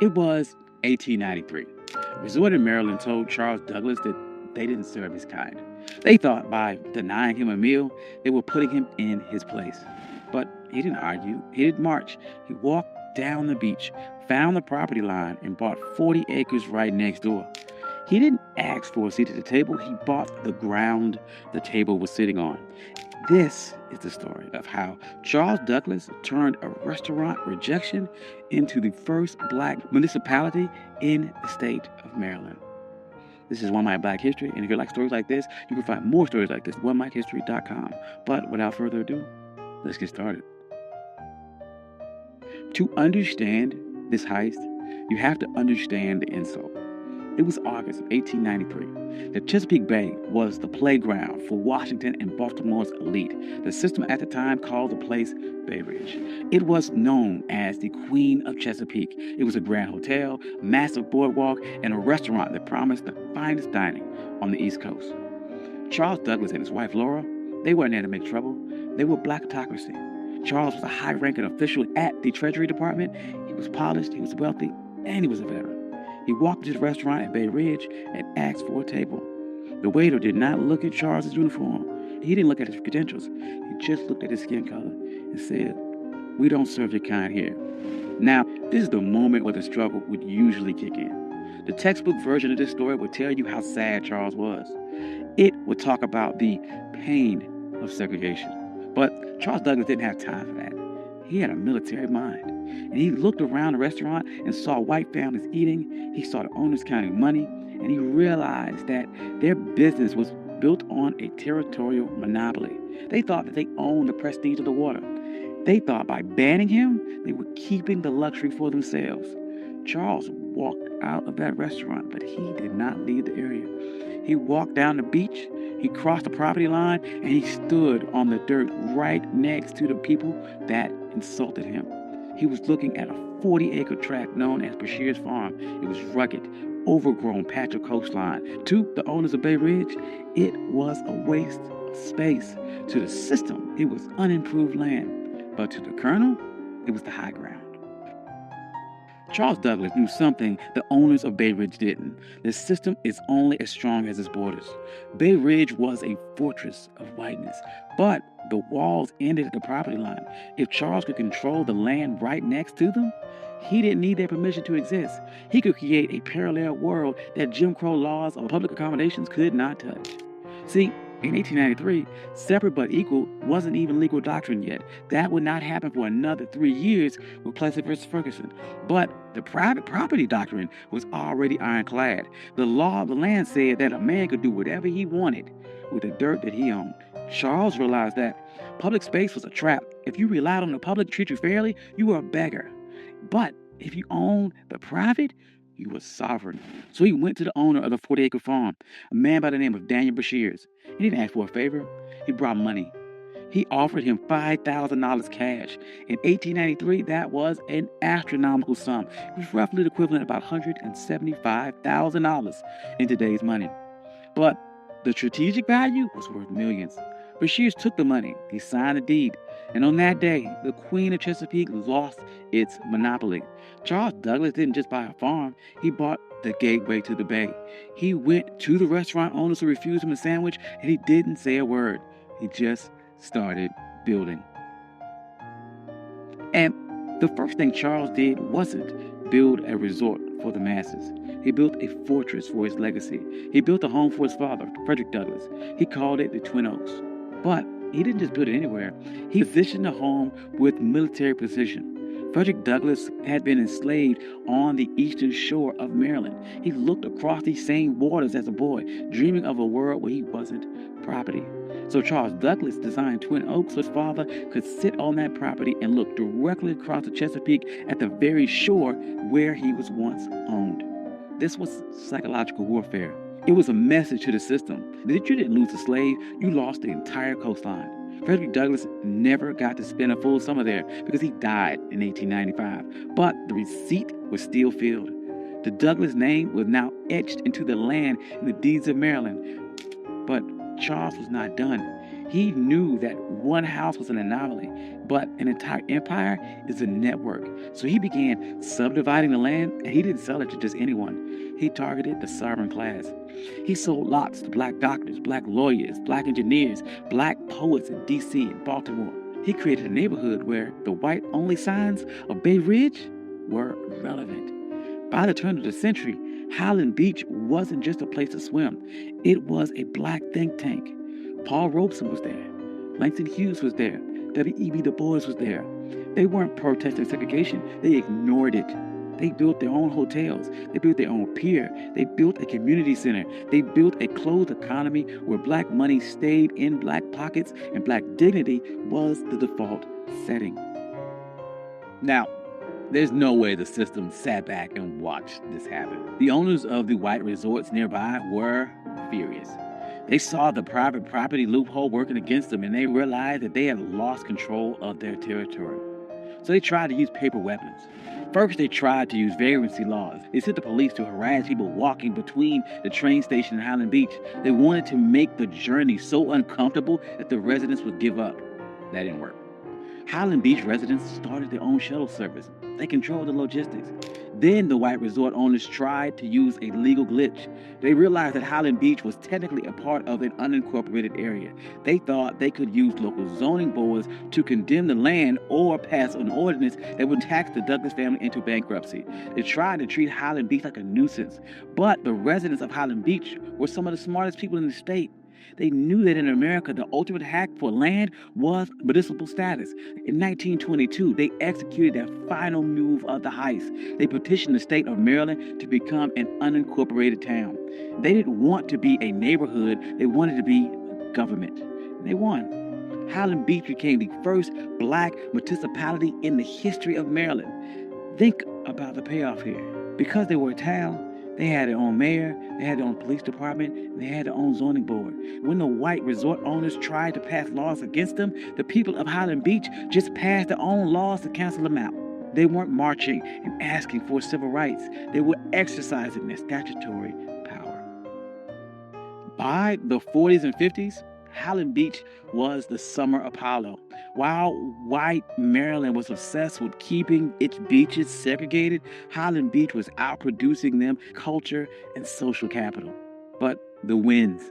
It was 1893. A resort in Maryland told Charles Douglas that they didn't serve his kind. They thought by denying him a meal, they were putting him in his place. But he didn't argue. He didn't march. He walked down the beach, found the property line, and bought 40 acres right next door. He didn't ask for a seat at the table. He bought the ground the table was sitting on. This is the story of how Charles Douglas turned a restaurant rejection into the first black municipality in the state of Maryland. This is One Mike Black History, and if you like stories like this, you can find more stories like this at onemikehistory.com. But without further ado, let's get started. To understand this heist, you have to understand the insult. It was August of 1893. The Chesapeake Bay was the playground for Washington and Baltimore's elite. The system at the time called the place Bay Ridge. It was known as the Queen of Chesapeake. It was a grand hotel, a massive boardwalk, and a restaurant that promised the finest dining on the East Coast. Charles Douglas and his wife Laura, they weren't there to make trouble. They were blackocracy. Charles was a high-ranking official at the Treasury Department. He was polished, he was wealthy, and he was a veteran. He walked to the restaurant at Bay Ridge and asked for a table. The waiter did not look at Charles's uniform. He didn't look at his credentials. He just looked at his skin color and said, "We don't serve your kind here." Now, this is the moment where the struggle would usually kick in. The textbook version of this story would tell you how sad Charles was. It would talk about the pain of segregation. But Charles Douglas didn't have time for that. He had a military mind. And he looked around the restaurant and saw white families eating. He saw the owners counting money. And he realized that their business was built on a territorial monopoly. They thought that they owned the prestige of the water. They thought by banning him, they were keeping the luxury for themselves. Charles walked out of that restaurant, but he did not leave the area. He walked down the beach, he crossed the property line, and he stood on the dirt right next to the people that insulted him. He was looking at a 40-acre tract known as Bashir's Farm. It was rugged, overgrown patch of coastline. To the owners of Bay Ridge, it was a waste of space. To the system, it was unimproved land. But to the Colonel, it was the high ground. Charles Douglas knew something the owners of Bay Ridge didn't. The system is only as strong as its borders. Bay Ridge was a fortress of whiteness, but the walls ended at the property line. If Charles could control the land right next to them, he didn't need their permission to exist. He could create a parallel world that Jim Crow laws of public accommodations could not touch. See, in 1893, separate but equal wasn't even legal doctrine yet. That would not happen for another 3 years with Plessy versus Ferguson. But the private property doctrine was already ironclad. The law of the land said that a man could do whatever he wanted with the dirt that he owned. Charles realized that public space was a trap. If you relied on the public to treat you fairly, you were a beggar. But if you owned the private, you were sovereign. So he went to the owner of the 40-acre farm, a man by the name of Daniel Bashirs. He didn't ask for a favor. He brought money. He offered him $5,000 cash. In 1893, that was an astronomical sum. It was roughly the equivalent of about $175,000 in today's money. But the strategic value was worth millions. Bashirs took the money. He signed the deed. And on that day, the Queen of Chesapeake lost its monopoly. Charles Douglas didn't just buy a farm. He bought the gateway to the bay. He went to the restaurant owners who refused him a sandwich, and he didn't say a word. He just started building. And the first thing Charles did wasn't build a resort for the masses. He built a fortress for his legacy. He built a home for his father, Frederick Douglass. He called it the Twin Oaks. But he didn't just build it anywhere. He positioned the home with military precision. Frederick Douglass had been enslaved on the eastern shore of Maryland. He looked across these same waters as a boy, dreaming of a world where he wasn't property. So Charles Douglas designed Twin Oaks so his father could sit on that property and look directly across the Chesapeake at the very shore where he was once owned. This was psychological warfare. It was a message to the system that if you didn't lose a slave, you lost the entire coastline. Frederick Douglass never got to spend a full summer there because he died in 1895, but the receipt was still filled. The Douglass name was now etched into the land in the deeds of Maryland. But Charles was not done. He knew that one house was an anomaly, but an entire empire is a network. So he began subdividing the land, and he didn't sell it to just anyone. He targeted the sovereign class. He sold lots to black doctors, black lawyers, black engineers, black poets in D.C. and Baltimore. He created a neighborhood where the white-only signs of Bay Ridge were relevant. By the turn of the century, Highland Beach wasn't just a place to swim. It was a black think tank. Paul Robeson was there. Langston Hughes was there. W.E.B. Du Bois was there. They weren't protesting segregation. They ignored it. They built their own hotels. They built their own pier. They built a community center. They built a closed economy where black money stayed in black pockets and black dignity was the default setting. Now, there's no way the system sat back and watched this happen. The owners of the white resorts nearby were furious. They saw the private property loophole working against them, and they realized that they had lost control of their territory. So they tried to use paper weapons. First, they tried to use vagrancy laws. They sent the police to harass people walking between the train station and Highland Beach. They wanted to make the journey so uncomfortable that the residents would give up. That didn't work. Highland Beach residents started their own shuttle service. They controlled the logistics. Then the white resort owners tried to use a legal glitch. They realized that Highland Beach was technically a part of an unincorporated area. They thought they could use local zoning boards to condemn the land or pass an ordinance that would tax the Douglass family into bankruptcy. They tried to treat Highland Beach like a nuisance. But the residents of Highland Beach were some of the smartest people in the state. They knew that in America, the ultimate hack for land was municipal status. In 1922, they executed their final move of the heist. They petitioned the state of Maryland to become an unincorporated town. They didn't want to be a neighborhood. They wanted to be government. They won. Highland Beach became the first black municipality in the history of Maryland. Think about the payoff here. Because they were a town, they had their own mayor, they had their own police department, and they had their own zoning board. When the white resort owners tried to pass laws against them, the people of Highland Beach just passed their own laws to cancel them out. They weren't marching and asking for civil rights. They were exercising their statutory power. By the 40s and 50s, Highland Beach was the summer Apollo. While white Maryland was obsessed with keeping its beaches segregated, Highland Beach was outproducing them culture and social capital. But the winds,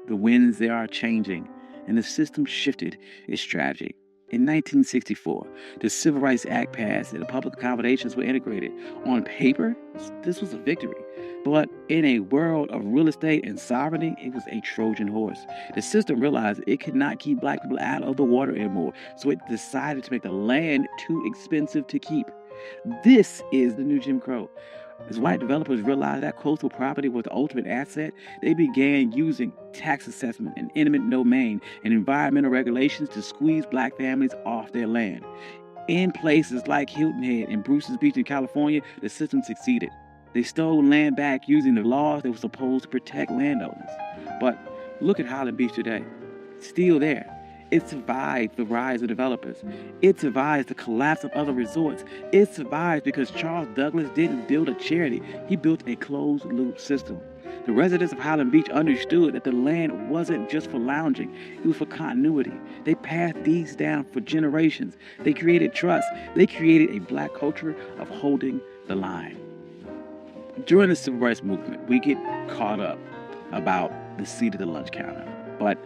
they are changing, and the system shifted its strategy. In 1964, the Civil Rights Act passed and the public accommodations were integrated. On paper, this was a victory. But in a world of real estate and sovereignty, it was a Trojan horse. The system realized it could not keep black people out of the water anymore, so it decided to make the land too expensive to keep. This is the new Jim Crow. As white developers realized that coastal property was the ultimate asset, they began using tax assessment and eminent domain and environmental regulations to squeeze black families off their land. In places like Hilton Head and Bruce's Beach in California, the system succeeded. They stole land back using the laws that were supposed to protect landowners. But look at Highland Beach today. It's still there. It survived the rise of developers. It survived the collapse of other resorts. It survived because Charles Douglass didn't build a charity. He built a closed-loop system. The residents of Highland Beach understood that the land wasn't just for lounging. It was for continuity. They passed these down for generations. They created trust. They created a black culture of holding the line. During the Civil Rights Movement, we get caught up about the seat of the lunch counter. But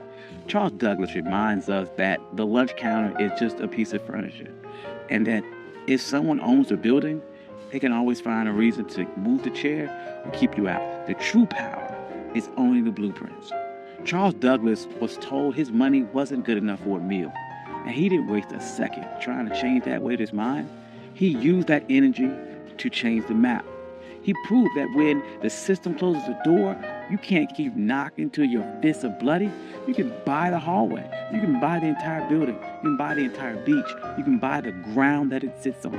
Charles Douglass reminds us that the lunch counter is just a piece of furniture, and that if someone owns a building, they can always find a reason to move the chair or keep you out. The true power is owning the blueprints. Charles Douglass was told his money wasn't good enough for a meal, and he didn't waste a second trying to change that with his mind. He used that energy to change the map. He proved that when the system closes the door, you can't keep knocking till your fists are bloody. You can buy the hallway. You can buy the entire building. You can buy the entire beach. You can buy the ground that it sits on.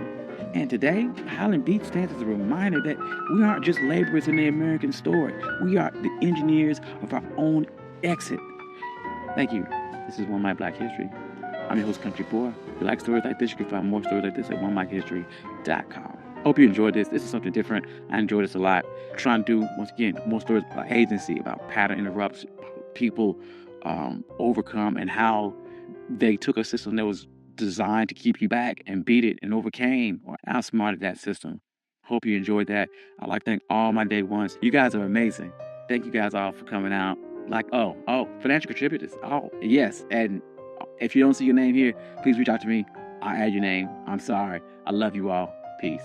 And today, Highland Beach stands as a reminder that we aren't just laborers in the American story. We are the engineers of our own exit. Thank you. This is One Mic Black History. I'm your host, Country Boy. If you like stories like this, you can find more stories like this at onemichistory.com. Hope you enjoyed this. This is something different. I enjoyed this a lot. Trying to do, once again, more stories about agency, about pattern interrupts, people overcome, and how They took a system that was designed to keep you back and beat it and overcame or outsmarted that system. Hope you enjoyed that. I'd like to thank all my day ones. You guys are amazing. Thank you guys all for coming out. Like, financial contributors. Oh, yes. And if you don't see your name here, please reach out to me. I'll add your name. I'm sorry. I love you all. Peace.